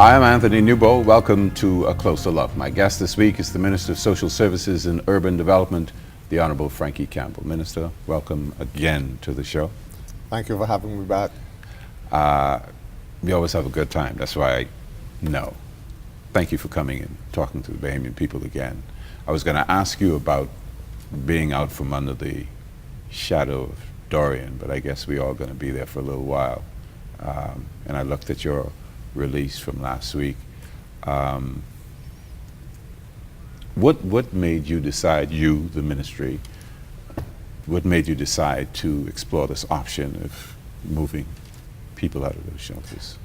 I am Anthony Newbold. Welcome to A Closer Look. My guest this week is the Minister of Social Services and Urban Development, the Honourable Frankie Campbell. Minister, welcome again to the show. Thank you for having me back. We always have a good time. That's why I know. Thank you for coming and talking to the Bahamian people again. I was going to ask you about being out from under the shadow of Dorian, but I guess we're all going to be there for a little while. And I looked at your release from last week. What made you decide, you, the ministry, what made you decide to explore this option of moving people out of those shelters?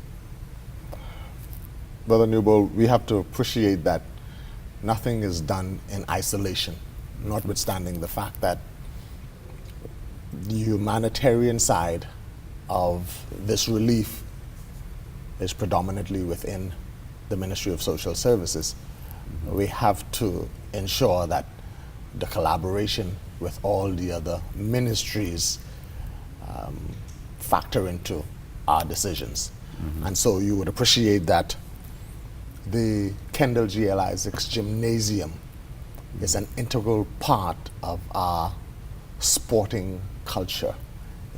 Brother Newbold, we have to appreciate that nothing is done in isolation, notwithstanding the fact that the humanitarian side of this relief is predominantly within the Ministry of Social Services. Mm-hmm. We have to ensure that the collaboration with all the other ministries factor into our decisions. Mm-hmm. And so you would appreciate that the Campbell G.L. Isaacs Gymnasium is an integral part of our sporting culture,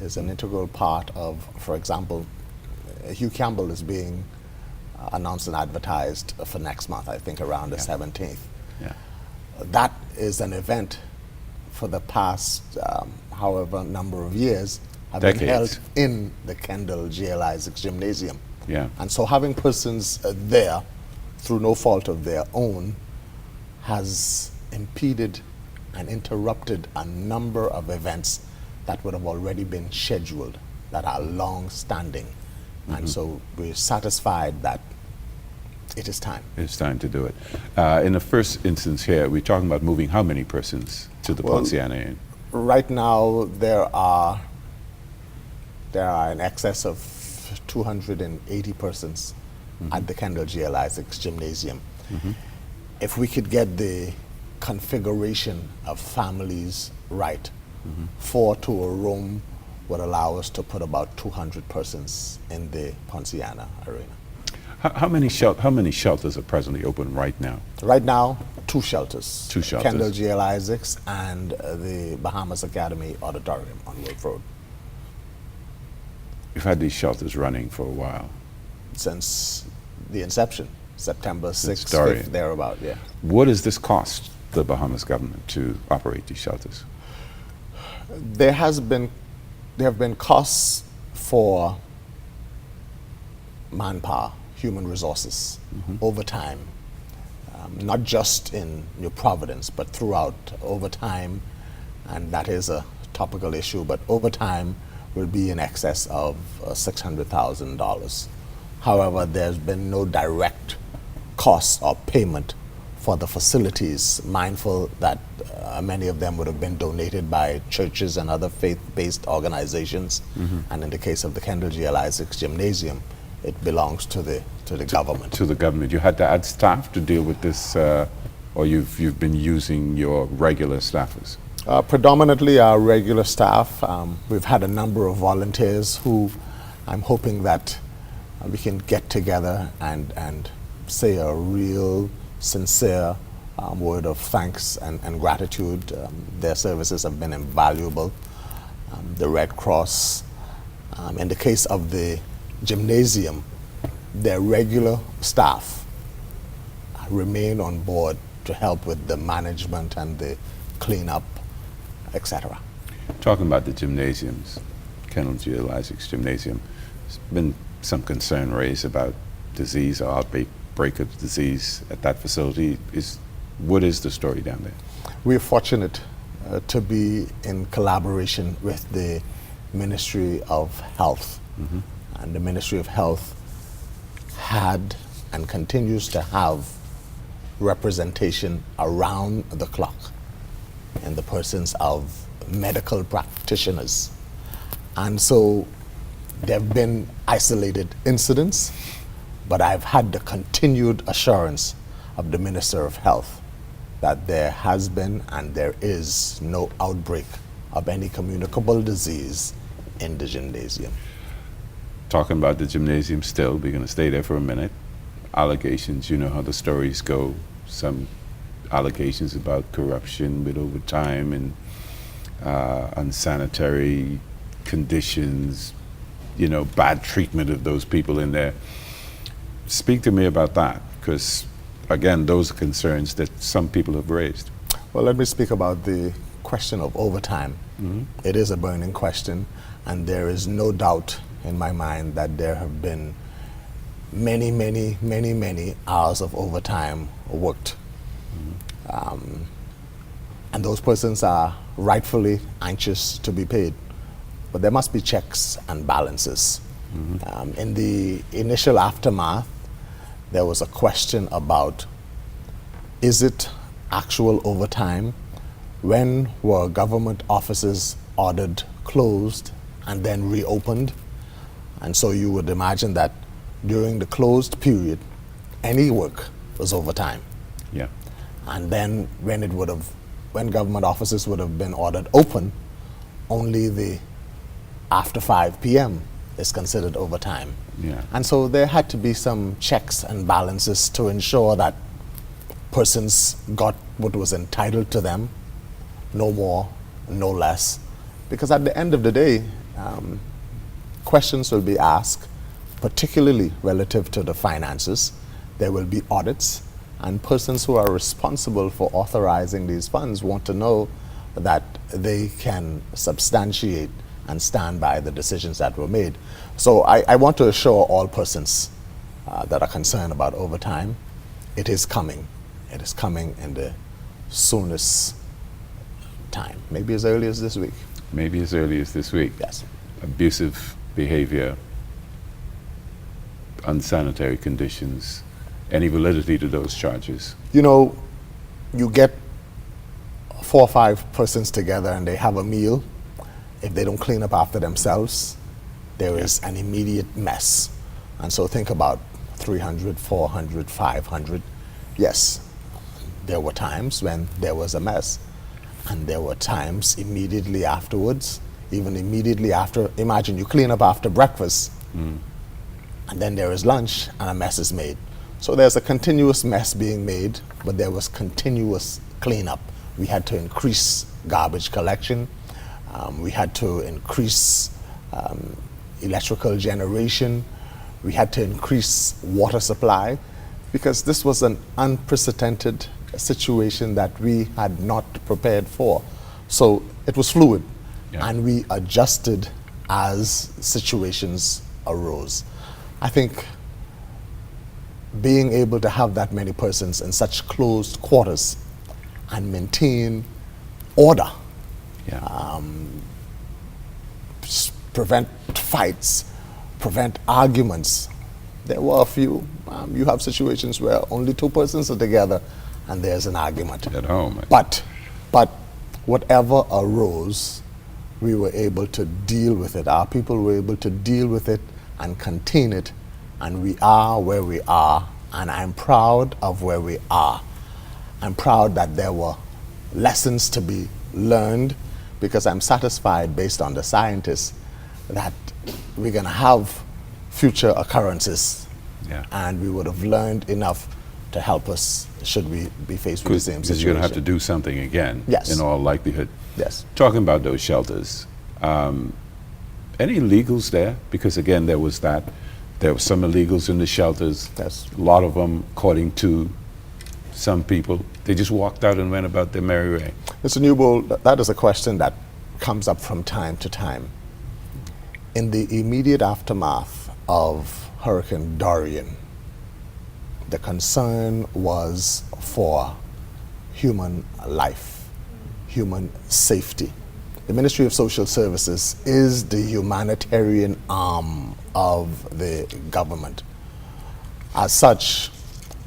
is an integral part of, for example, Hugh Campbell is being announced and advertised for next month, I think around the 17th. Yeah. That is an event for the past however number of years have Decades. been held in the Campbell G.L. Isaacs Gymnasium. Yeah. And so having persons there through no fault of their own has impeded and interrupted a number of events that would have already been scheduled, that are long-standing. Mm-hmm. And so we're satisfied that it is time. It's time to do it. In the first instance here, we're talking about moving how many persons to the Ponciana Inn? Right now, there are in excess of 280 persons at the Campbell G.L. Isaacs Gymnasium. Mm-hmm. If we could get the configuration of families right, 4 to a room would allow us to put about 200 persons in the Ponciana arena. How many shelters are presently open right now? Right now, 2 shelters. 2 shelters. Campbell G.L. Isaacs and the Bahamas Academy Auditorium on Wolf Road. You've had these shelters running for a while. Since the inception, September 6th, 5th, thereabout, yeah. What does this cost the Bahamas government to operate these shelters? There have been costs for manpower, human resources, over time, not just in New Providence, but throughout, over time, and that is a topical issue, but over time will be in excess of $600,000. However, there's been no direct cost or payment for the facilities, mindful that many of them would have been donated by churches and other faith-based organizations. Mm-hmm. And in the case of the Campbell G.L. Isaacs Gymnasium, it belongs to the government. To the government. You had to add staff to deal with this, or you've been using your regular staffers? Predominantly our regular staff. We've had a number of volunteers who I'm hoping that we can get together and say a real sincere word of thanks and gratitude. Their services have been invaluable. The Red Cross, in the case of the gymnasium, their regular staff remain on board to help with the management and the cleanup, etc. Talking about the gymnasiums, Campbell G.L. Isaacs Gymnasium, there's been some concern raised about disease or outbreak of disease at that facility. What is the story down there? We're fortunate to be in collaboration with the Ministry of Health. Mm-hmm. And the Ministry of Health had and continues to have representation around the clock in the persons of medical practitioners. And so there have been isolated incidents, but I've had the continued assurance of the Minister of Health that there has been and there is no outbreak of any communicable disease in the gymnasium. Talking about the gymnasium still, we're going to stay there for a minute. allegations. You know how the stories go. Some allegations about corruption with overtime and unsanitary conditions, you know, bad treatment of those people in there. Speak to me about that, because, again, those are concerns that some people have raised. Well, let me speak about the question of overtime. It is a burning question, and there is no doubt in my mind that there have been many hours of overtime worked. And those persons are rightfully anxious to be paid. But there must be checks and balances. In the initial aftermath, there was a question about, is it actual overtime? When were government offices ordered closed and then reopened? And so you would imagine that during the closed period, any work was overtime. Yeah. And then when government offices would have been ordered open, only the after 5 p.m. is considered overtime. Yeah. And so there had to be some checks and balances to ensure that persons got what was entitled to them, no more, no less. Because at the end of the day, questions will be asked, particularly relative to the finances. There will be audits, and persons who are responsible for authorizing these funds want to know that they can substantiate and stand by the decisions that were made. So I want to assure all persons that are concerned about overtime, it is coming. It is coming in the soonest time, maybe as early as this week. Maybe as early as this week. Yes. Abusive behavior, unsanitary conditions, any validity to those charges? You know, you get 4 or 5 persons together and they have a meal. If they don't clean up after themselves, there is an immediate mess. And so think about 300, 400, 500. Yes, there were times when there was a mess. And there were times immediately afterwards, even immediately after, imagine you clean up after breakfast, and then there is lunch and a mess is made. So there's a continuous mess being made, but there was continuous cleanup. We had to increase garbage collection. We had to increase electrical generation. We had to increase water supply, because this was an unprecedented situation that we had not prepared for. So it was fluid, and we adjusted as situations arose. I think being able to have that many persons in such closed quarters and maintain order, prevent fights, prevent arguments. There were a few. You have situations where only 2 persons are together and there's an argument. At home. But whatever arose, we were able to deal with it. Our people were able to deal with it and contain it, and we are where we are, and I'm proud of where we are. I'm proud that there were lessons to be learned, because I'm satisfied, based on the scientists, that we're going to have future occurrences, and we would have learned enough to help us should we be faced with the same situation. Because you're going to have to do something again, yes, in all likelihood. Yes. Talking about those shelters, any illegals there? Because again, there were some illegals in the shelters. Yes. A lot of them, according to some people, they just walked out and went about their merry way. Mr. Newbold, that is a question that comes up from time to time. In the immediate aftermath of Hurricane Dorian, the concern was for human life, human safety. The Ministry of Social Services is the humanitarian arm of the government. As such,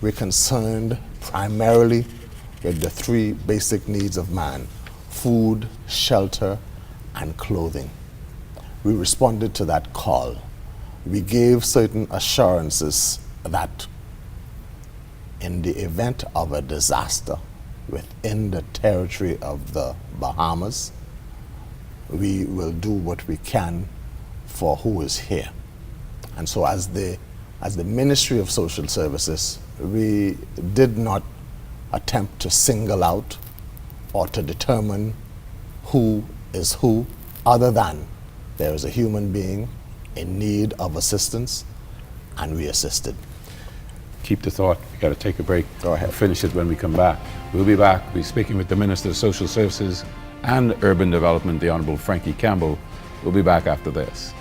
we're concerned primarily with the 3 basic needs of man: food, shelter, and clothing. We responded to that call. We gave certain assurances that in the event of a disaster within the territory of the Bahamas, we will do what we can for who is here. And so as the as the Ministry of Social Services, we did not attempt to single out or to determine who is who, other than there is a human being in need of assistance, and we assisted. Keep the thought. We got to take a break. Go ahead. We'll finish it when we come back. We'll be back. We'll be speaking with the Minister of Social Services and Urban Development, the Honorable Frankie Campbell. We'll be back after this.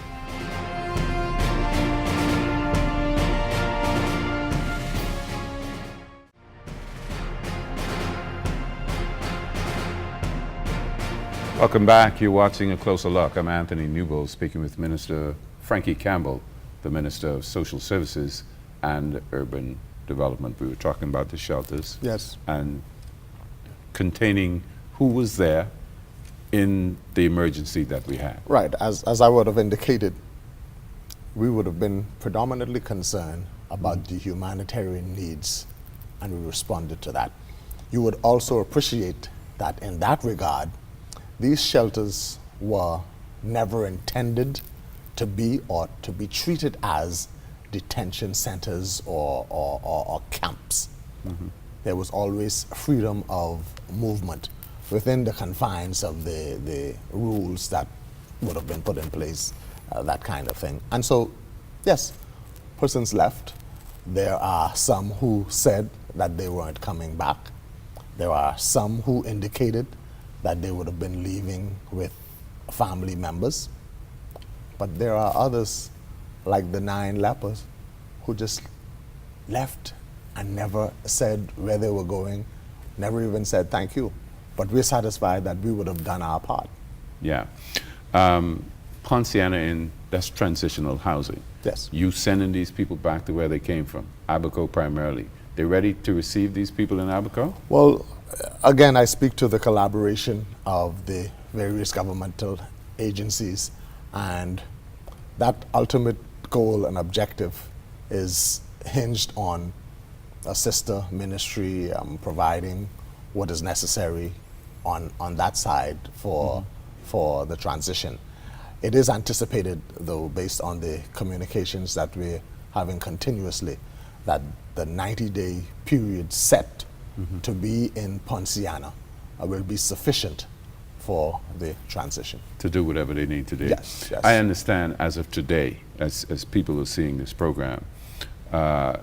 Welcome back. You're watching A Closer Look. I'm Anthony Newbold, speaking with Minister Frankie Campbell, the Minister of Social Services and Urban Development. We were talking about the shelters. Yes. And containing who was there in the emergency that we had. Right, as I would have indicated, we would have been predominantly concerned about the humanitarian needs, and we responded to that. You would also appreciate that in that regard, these shelters were never intended to be or to be treated as detention centers or camps. There was always freedom of movement within the confines of the rules that would have been put in place, that kind of thing. And so, yes, persons left. There are some who said that they weren't coming back. There are some who indicated that they would have been leaving with family members. But there are others, like the 9 lepers, who just left and never said where they were going, never even said thank you. But we're satisfied that we would have done our part. Yeah. Ponciana, that's transitional housing. Yes. You sending these people back to where they came from, Abaco primarily. They ready to receive these people in Abaco? Well, again, I speak to the collaboration of the various governmental agencies, and that ultimate goal and objective is hinged on a sister ministry providing what is necessary on that side for the transition. It is anticipated, though, based on the communications that we're having continuously, that the 90-day period set to be in Ponciana will be sufficient for the transition. To do whatever they need to do. Yes, yes. I understand as of today, as people are seeing this program, there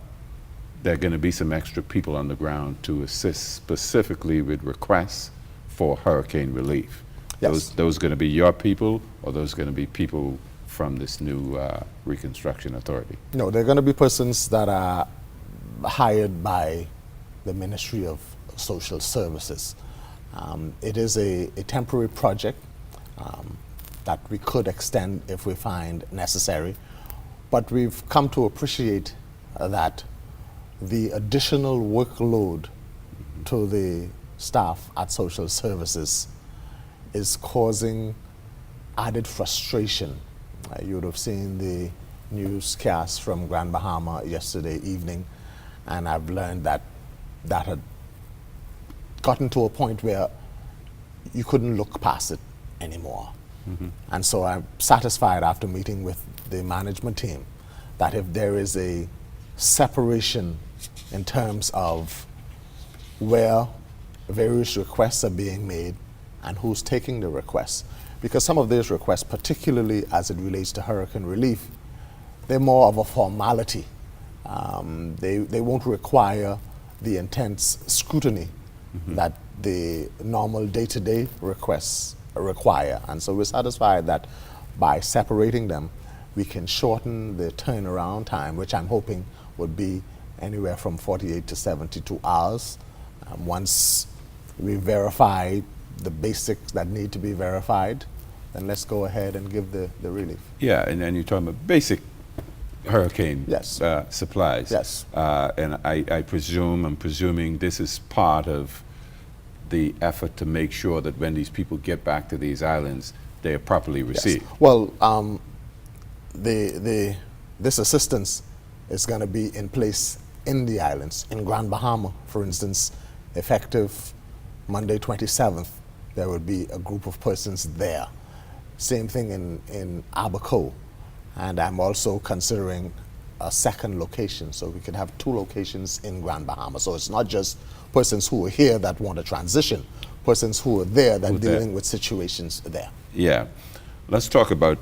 are going to be some extra people on the ground to assist specifically with requests for hurricane relief. Yes. Those going to be your people, or those going to be people from this new Reconstruction Authority? No, they're going to be persons that are hired by the Ministry of Social Services. It is a temporary project that we could extend if we find necessary, but we've come to appreciate that the additional workload to the staff at Social Services is causing added frustration. You would have seen the newscast from Grand Bahama yesterday evening, and I've learned that that had gotten to a point where you couldn't look past it anymore. And so I'm satisfied after meeting with the management team that if there is a separation in terms of where various requests are being made and who's taking the requests, because some of those requests, particularly as it relates to hurricane relief, they're more of a formality. They won't require the intense scrutiny that the normal day-to-day requests require. And so we're satisfied that by separating them, we can shorten the turnaround time, which I'm hoping would be anywhere from 48 to 72 hours. Once we verify the basics that need to be verified, then let's go ahead and give the relief. Yeah, and then you're talking about basic hurricane Yes. supplies. Yes. And I'm presuming this is part of the effort to make sure that when these people get back to these islands, they are properly received. Yes. Well, this assistance is going to be in place in the islands. In Grand Bahama, for instance, effective Monday 27th, there will be a group of persons there. Same thing in Abaco. And I'm also considering a second location, so we could have 2 locations in Grand Bahama. So it's not just persons who are here that want to transition, persons who are there that are dealing with situations there. Yeah. Let's talk about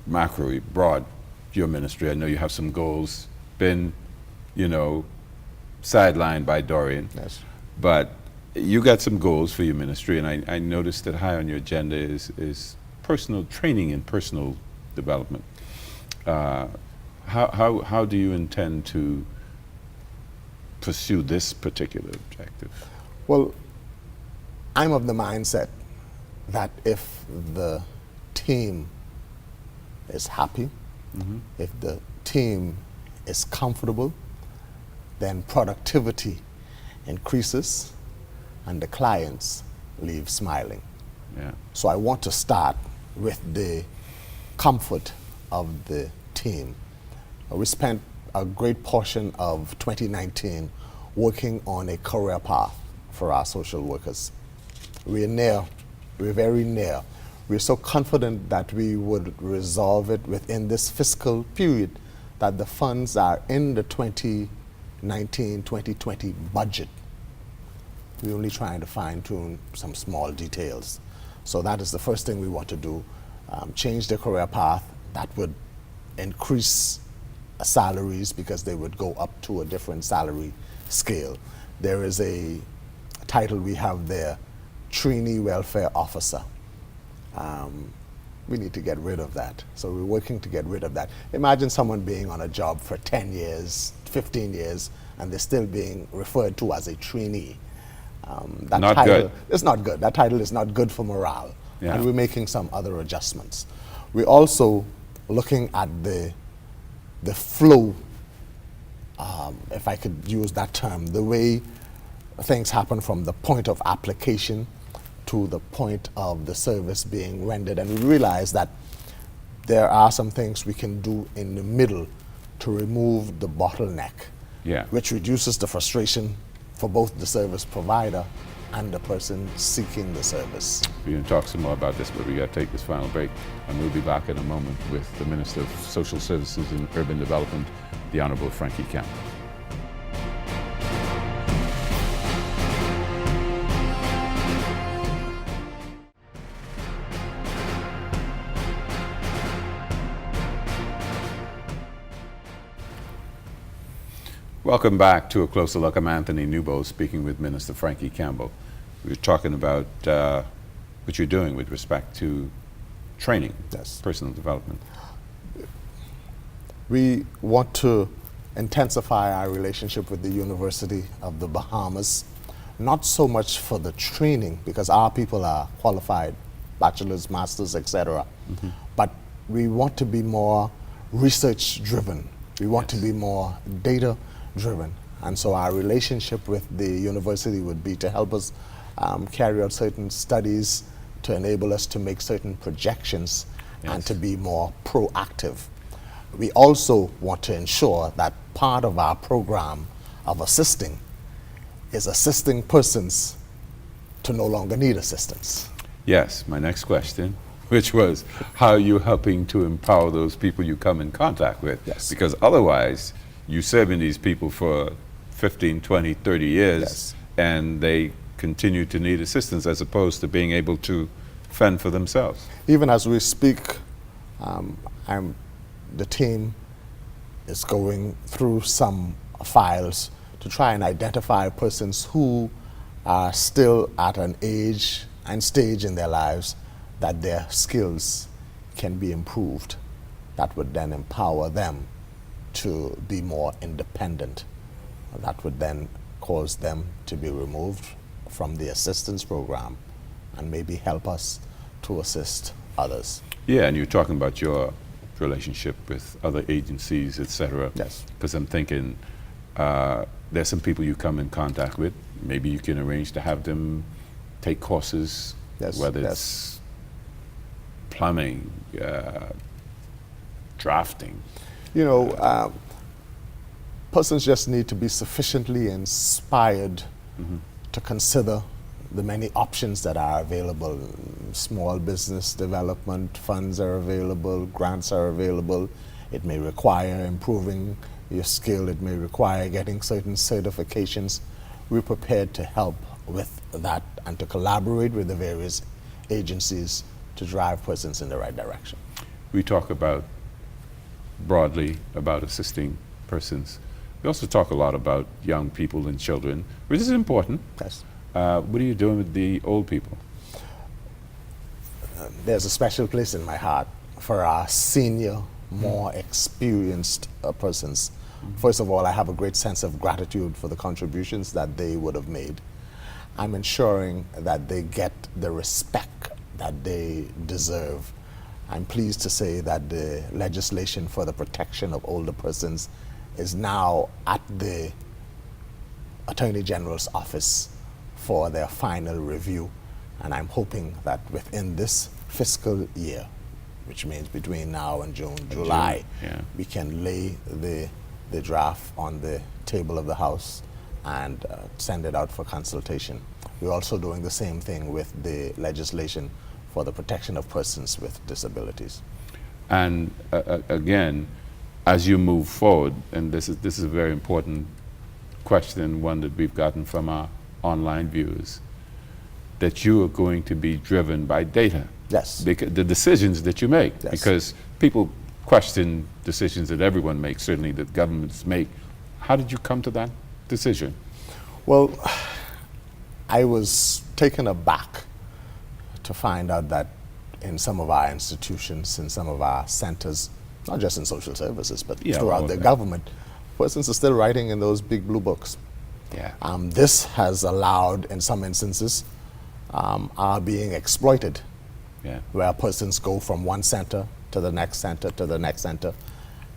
macro, broad, your ministry. I know you have some goals, been, sidelined by Dorian. Yes. But you got some goals for your ministry, and I noticed that high on your agenda is personal training and personal development. How do you intend to pursue this particular objective? Well, I'm of the mindset that if the team is happy, if the team is comfortable, then productivity increases and the clients leave smiling. Yeah. So I want to start with the comfort of the team. We spent a great portion of 2019 working on a career path for our social workers. We're very near. We're so confident that we would resolve it within this fiscal period, that the funds are in the 2019-2020 budget. We're only trying to fine-tune some small details. So that is the first thing we want to do, change the career path. That would increase salaries because they would go up to a different salary scale. There is a title we have there, Trainee Welfare Officer. We need to get rid of that. So we're working to get rid of that. Imagine someone being on a job for 10 years, 15 years, and they're still being referred to as a trainee. That not title, good. It's not good. That title is not good for morale. Yeah. And we're making some other adjustments. We're also looking at the flow, if I could use that term, the way things happen from the point of application to the point of the service being rendered. And we realize that there are some things we can do in the middle to remove the bottleneck, which reduces the frustration for both the service provider and the person seeking the service. We're going to talk some more about this, but we got to take this final break, and we'll be back in a moment with the Minister of Social Services and Urban Development, the Honorable Frankie Campbell. Welcome back to A Closer Look. I'm Anthony Newbo, speaking with Minister Frankie Campbell. We were talking about what you're doing with respect to training, personal development. We want to intensify our relationship with the University of the Bahamas, not so much for the training, because our people are qualified, bachelor's, master's, etc. But we want to be more research-driven. We want to be more data-driven. And so our relationship with the university would be to help us carry out certain studies to enable us to make certain projections and to be more proactive. We also want to ensure that part of our program of assisting is assisting persons to no longer need assistance. Yes, my next question, which was, how are you helping to empower those people you come in contact with? Yes. Because otherwise, you're serving these people for 15, 20, 30 years, and they continue to need assistance as opposed to being able to fend for themselves. Even as we speak, the team is going through some files to try and identify persons who are still at an age and stage in their lives that their skills can be improved. That would then empower them to be more independent. That would then cause them to be removed from the assistance program and maybe help us to assist others. Yeah, and you're talking about your relationship with other agencies, etc. Yes. Because I'm thinking there's some people you come in contact with. Maybe you can arrange to have them take courses, whether it's plumbing, drafting. You know, persons just need to be sufficiently inspired to consider the many options that are available. Small business development funds are available, grants are available, It may require improving your skill. It may require getting certain certifications. We're prepared to help with that and to collaborate with the various agencies to drive persons in the right direction. We talk about broadly about assisting persons. We also talk a lot about young people and children, which is important. Yes. What are you doing with the old people? There's a special place in my heart for our senior, more experienced persons. First of all, I have a great sense of gratitude for the contributions that they would have made. I'm ensuring that they get the respect that they deserve. I'm pleased to say that the legislation for the protection of older persons is now at the Attorney General's office for their final review. And I'm hoping that within this fiscal year, which means between now and July, we can lay the draft on the table of the House and send it out for consultation. We're also doing the same thing with the legislation for the protection of persons with disabilities. And again, as you move forward, and this is a very important question, one that we've gotten from our online viewers, that you are going to be driven by data. Yes. Because the decisions that you make, Yes. because people question decisions that everyone makes, certainly that governments make. How did you come to that decision? Well, I was taken aback to find out that in some of our institutions, in some of our centers, not just in social services, but throughout the government, persons are still writing in those big blue books. Yeah. This has allowed, in some instances, are being exploited, where persons go from one center to the next center to the next center,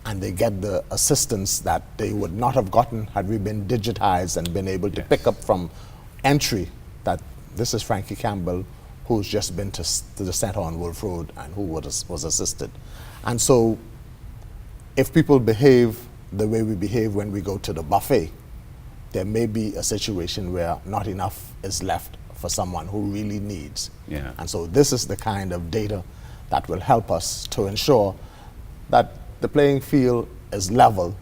and they get the assistance that they would not have gotten had we been digitized and been able to pick up from entry that this is Frankie Campbell, who's just been to the center on Wolf Road and who was assisted. And so if people behave the way we behave when we go to the buffet, there may be a situation where not enough is left for someone who really needs. Yeah. And so this is the kind of data that will help us to ensure that the playing field is level,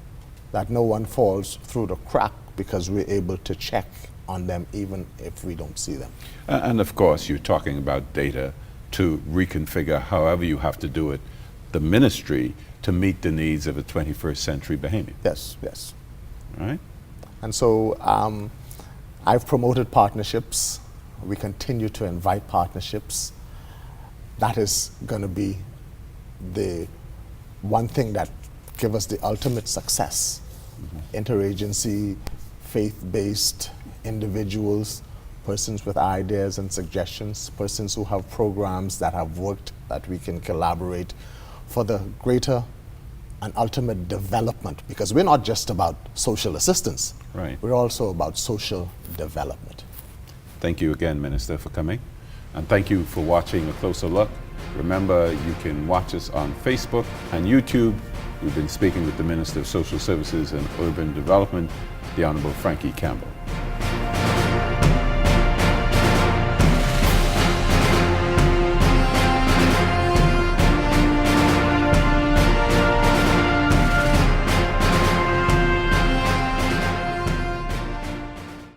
that no one falls through the crack because we're able to check on them even if we don't see them. And of course, you're talking about data to reconfigure, however you have to do it, the ministry to meet the needs of a 21st century Bahamian. Yes, yes. All right? And so I've promoted partnerships. We continue to invite partnerships. That is going to be the one thing that gives us the ultimate success. Interagency, faith-based individuals, persons with ideas and suggestions, persons who have programs that have worked, that we can collaborate for the greater and ultimate development, because we're not just about social assistance. Right. We're also about social development. Thank you again, Minister, for coming. And thank you for watching A Closer Look. Remember, you can watch us on Facebook and YouTube. We've been speaking with the Minister of Social Services and Urban Development, the Honorable Frankie Campbell.